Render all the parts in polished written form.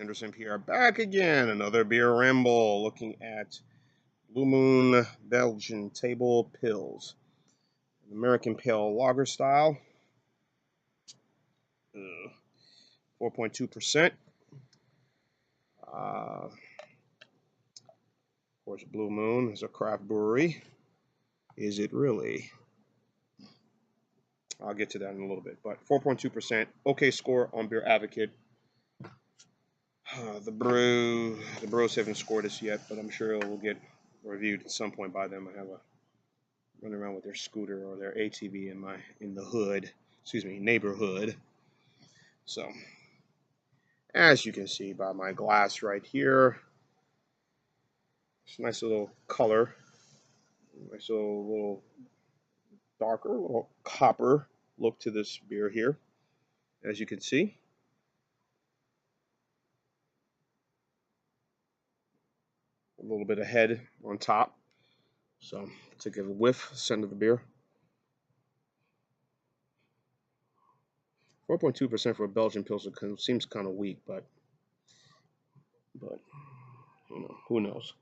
Anderson Pierre back again. Another beer ramble looking at Blue Moon Belgian Table Pills. An American Pale Lager style. 4.2%. Of course, Blue Moon is a craft brewery. Is it really? I'll get to that in a little bit. But 4.2%. Okay score on Beer Advocate. The Bros haven't scored this yet, but I'm sure it will get reviewed at some point by them. I have a running around with their scooter or their ATV in the hood, neighborhood. So, as you can see by my glass right here, it's a nice little color, nice little darker, little copper look to this beer here, as you can see. A little bit of head on top. So, take a whiff, scent of the beer. 4.2% for a Belgian Pilsner seems kind of weak, but who knows?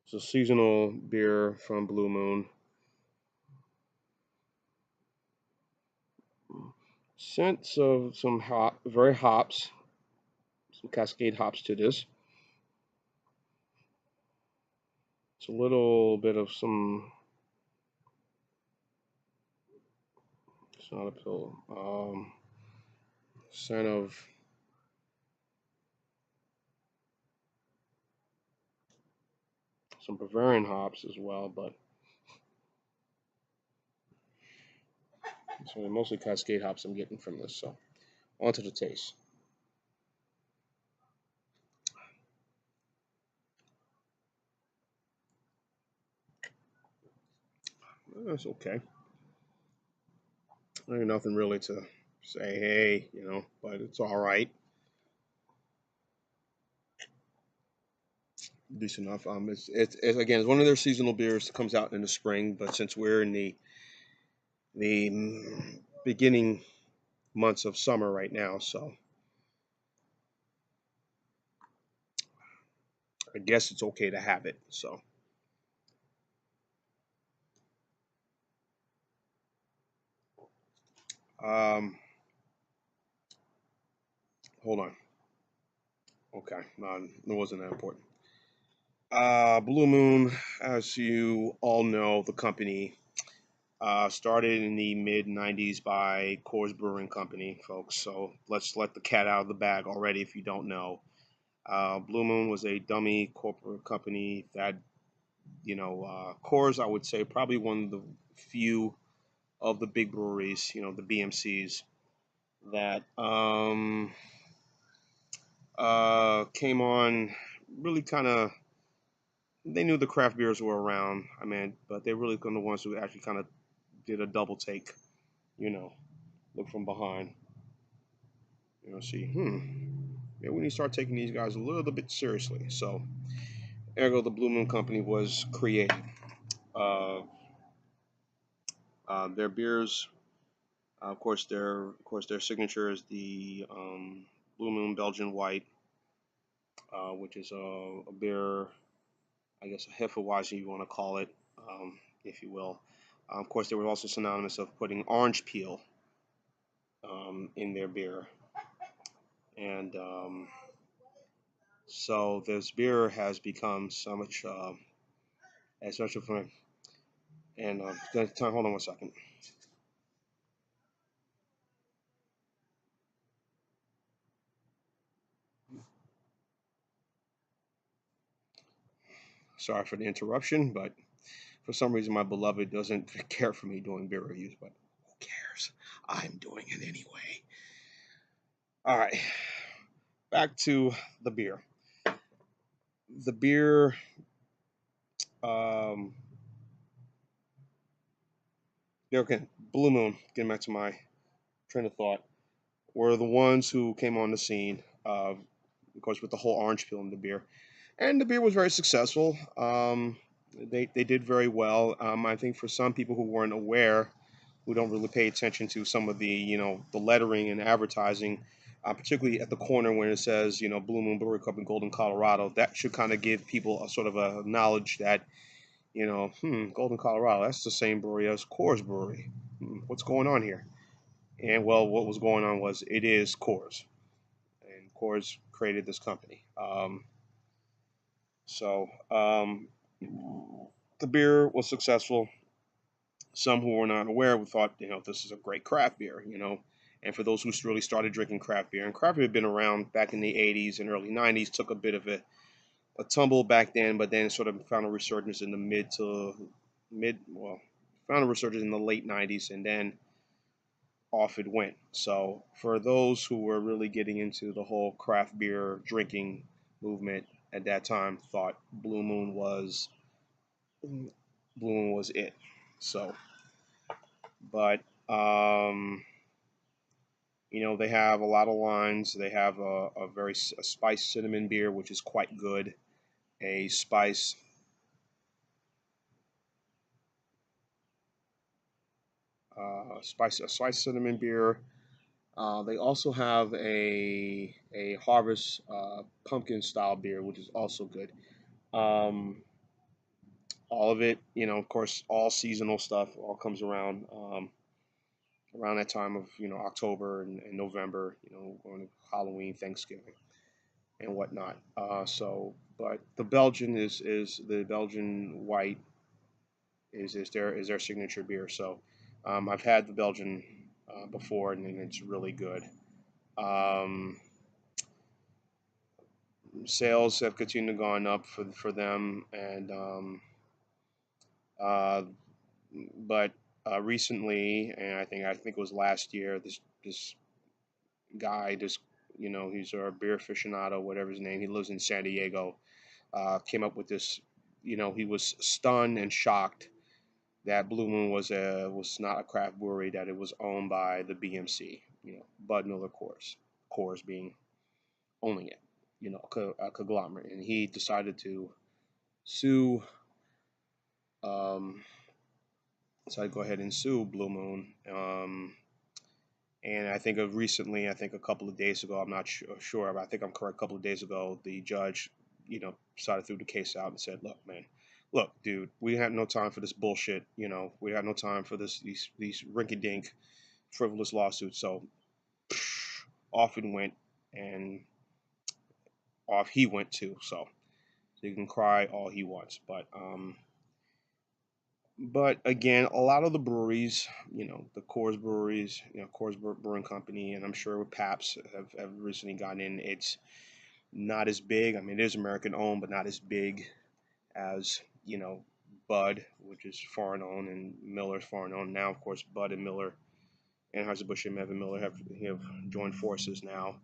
It's a seasonal beer from Blue Moon. Scents of some very hops, some Cascade hops to this. It's a little bit of some. It's not a pill. Scent of some Bavarian hops as well, but it's mostly Cascade hops I'm getting from this. So, on to the taste. That's okay. There's nothing really to say, hey, but it's all right. Decent enough. It's again, it's one of their seasonal beers that comes out in the spring, but since we're in the beginning months of summer right now, so I guess it's okay to have it. So, um, hold on. Okay, no, it wasn't that important. Blue Moon, as you all know, the company started in the mid '90s by Coors Brewing Company, folks. So let's let the cat out of the bag already if you don't know. Blue Moon was a dummy corporate company that, Coors, I would say, probably one of the few of the big breweries, the BMCs, that came on really kind of. They knew the craft beers were around. I mean, but they really kind of the ones who actually kind of did a double take, you know, look from behind, see, maybe we need to start taking these guys a little bit seriously. So, ergo, the Blue Moon Company was created. Uh, their beers, of course, their signature is the Blue Moon Belgian White, which is a beer, I guess a Hefeweizen you want to call it, if you will. Of course, they were also synonymous of putting orange peel in their beer, and so this beer has become so much, as much of a. And hold on one second. Sorry for the interruption, but for some reason my beloved doesn't care for me doing beer reviews. But who cares? I'm doing it anyway. All right, back to the beer. The beer. Um, okay, Blue Moon. Getting back to my train of thought, were the ones who came on the scene. Of course, with the whole orange peel in the beer, and the beer was very successful. They did very well. I think for some people who weren't aware, who don't really pay attention to some of the the lettering and advertising, particularly at the corner when it says, Blue Moon Brewery Company, Golden, Colorado. That should kind of give people a sort of a knowledge that, Golden, Colorado, that's the same brewery as Coors Brewery. What's going on here? And well, what was going on was it is Coors, and Coors created this company. So the beer was successful. Some who were not aware thought, this is a great craft beer. And for those who really started drinking craft beer, and craft beer had been around back in the 80s and early 90s, took a bit of a tumble back then, but then sort of found a resurgence in the found a resurgence in the late 90s, and then off it went. So for those who were really getting into the whole craft beer drinking movement at that time, thought Blue Moon was it. So, but they have a lot of lines. They have a spiced cinnamon beer, which is quite good. A spice a spiced cinnamon beer. They also have a harvest pumpkin style beer, which is also good. Um, all of it, of course, all seasonal stuff all comes around that time of October and November, going to Halloween, Thanksgiving, and whatnot. But the Belgian white is their signature beer. So I've had the Belgian before, and it's really good. Um, Sales have continued going up for them, and uh, but recently, and I think it was last year, this guy, he's a beer aficionado, whatever his name. He lives in San Diego. Came up with this. He was stunned and shocked that Blue Moon was not a craft brewery, that it was owned by the BMC. Bud Miller Coors being owning it. A conglomerate, and he decided to sue. Um, so I go ahead and sue Blue Moon. And I think a couple of days ago, I'm not sure, but I think I'm correct. A couple of days ago, the judge, decided to throw the case out and said, "Look, man, look, dude, we have no time for this bullshit. We have no time for these rinky-dink, frivolous lawsuits." So off it went, and off he went too. So he can cry all he wants, but again, a lot of the breweries, the Coors breweries, Coors Brewing Company, and I'm sure with Paps have recently gotten in. It's not as big. I mean, it is American owned, but not as big as Bud, which is foreign owned, and Miller's foreign owned. Now, of course, Bud and Miller, Anheuser-Busch and Evan Miller have joined forces now,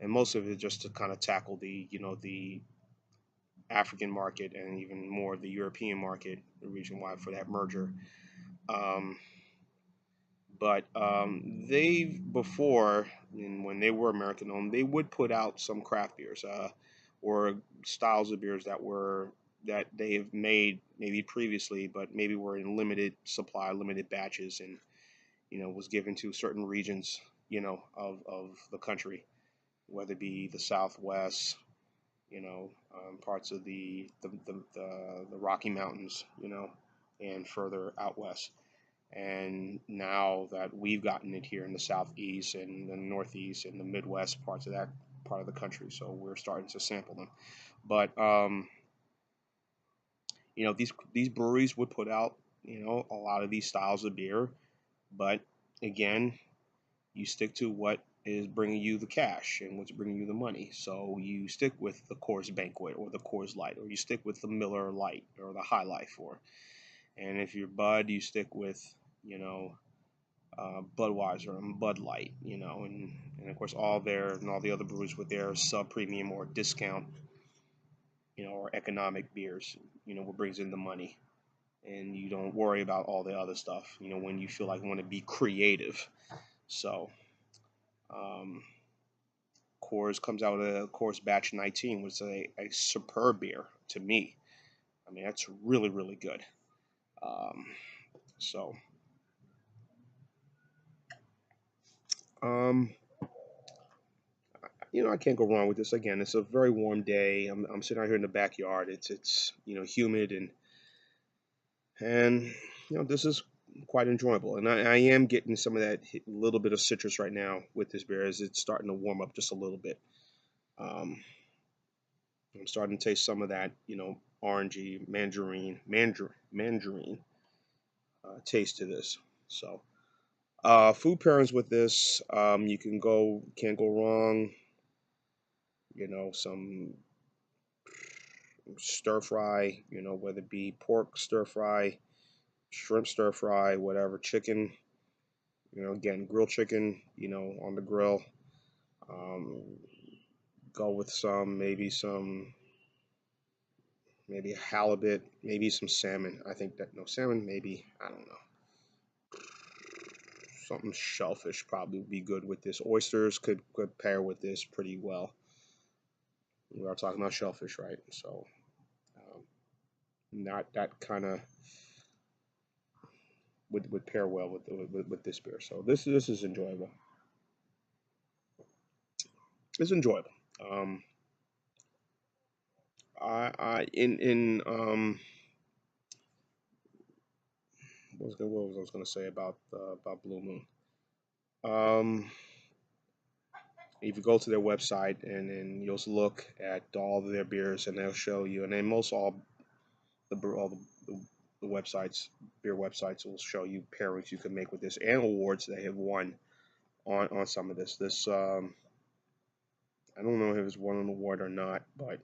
and most of it just to kind of tackle the African market and even more the European market, the region wide for that merger. Um, but they before, and when they were American owned, they would put out some craft beers or styles of beers that they have made maybe previously, but maybe were in limited supply, limited batches, and was given to certain regions of the country, whether it be the Southwest, parts of the Rocky Mountains, and further out west. And now that we've gotten it here in the southeast and the northeast and the Midwest parts of that part of the country, so we're starting to sample them. But these breweries would put out a lot of these styles of beer, but again, you stick to what is bringing you the cash and what's bringing you the money. So you stick with the Coors Banquet or the Coors Light, or you stick with the Miller Light or the High Life, and if you're Bud, you stick with you know Budweiser and Bud Light, and of course all the other breweries with their sub premium or discount, or economic beers, what brings in the money, and you don't worry about all the other stuff, when you feel like you want to be creative. So, um, Coors comes out with a Coors Batch 19, which is a superb beer to me. I mean, that's really, really good. Um, so, um, I can't go wrong with this. Again, it's a very warm day. I'm sitting out here in the backyard. It's humid, and this is quite enjoyable. And I am getting some of that little bit of citrus right now with this beer as it's starting to warm up just a little bit. Um, I'm starting to taste some of that, orangey mandarin taste to this. So, food pairings with this, you can't go wrong. Some stir fry, whether it be pork stir fry, shrimp stir fry, whatever, chicken, again, grilled chicken, on the grill. Um, go with maybe halibut, maybe some salmon. I think that, no, salmon, maybe, I don't know. Something shellfish probably would be good with this. Oysters could pair with this pretty well. We are talking about shellfish, right? So, um, not that kind of would pair well with this beer. So this is enjoyable. It's enjoyable. Um, I in what was I was gonna say about Blue Moon? Um, if you go to their website and then you'll look at all of their beers and they'll show you, and then most all the websites, beer websites, will show you pairings you can make with this and awards they have won on some of this. I don't know if it's won an award or not, but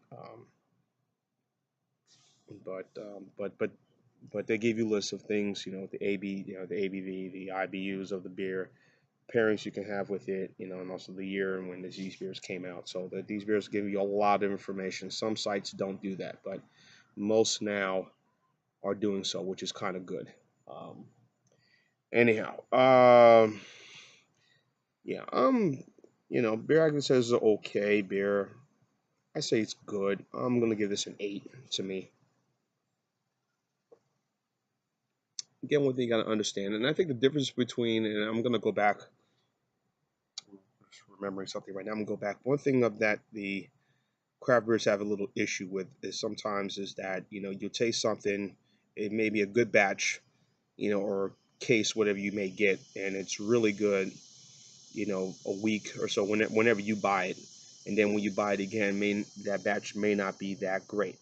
they give you lists of things, the ABV, the IBUs of the beer, pairings you can have with it, and also the year and when these beers came out. So that these beers give you a lot of information. Some sites don't do that, but most now are doing so, which is kind of good. Um, anyhow, yeah, beer I can say is an okay beer. I say it's good. I'm gonna give this an 8 to me. Again, one thing you gotta understand, and I think the difference between, and I'm gonna go back, remembering something right now. I'm gonna go back. One thing of that the craft beers have a little issue with is sometimes is that you taste something, it may be a good batch, or case whatever you may get, and it's really good, a week or so whenever you buy it, and then when you buy it again, that batch may not be that great.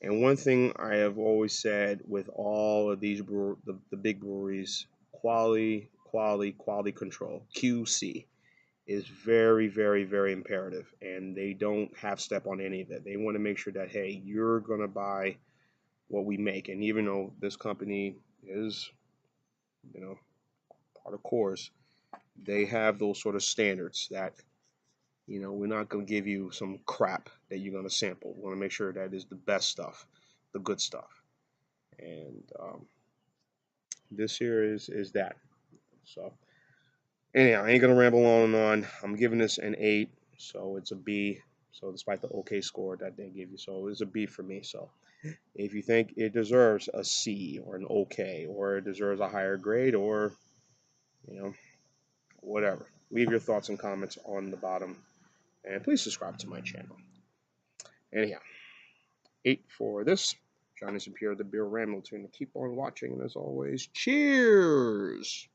And one thing I have always said with all of these the big breweries, quality control, QC is very, very, very imperative, and they don't half step on any of that. They want to make sure that, hey, you're gonna buy what we make, and even though this company is, you know, part of Coors, they have those sort of standards that we're not gonna give you some crap that you're gonna sample. We want to make sure that is the best stuff, the good stuff, and this here is that. So anyhow, I ain't gonna ramble on and on. I'm giving this an 8, so it's a B. So despite the okay score that they give you, so it's a B for me. So if you think it deserves a C or an okay, or it deserves a higher grade, or you know whatever, leave your thoughts and comments on the bottom, and please subscribe to my channel. Anyhow, 8 for this. John is Pierre the Beer Ramble to keep on watching, and as always, cheers.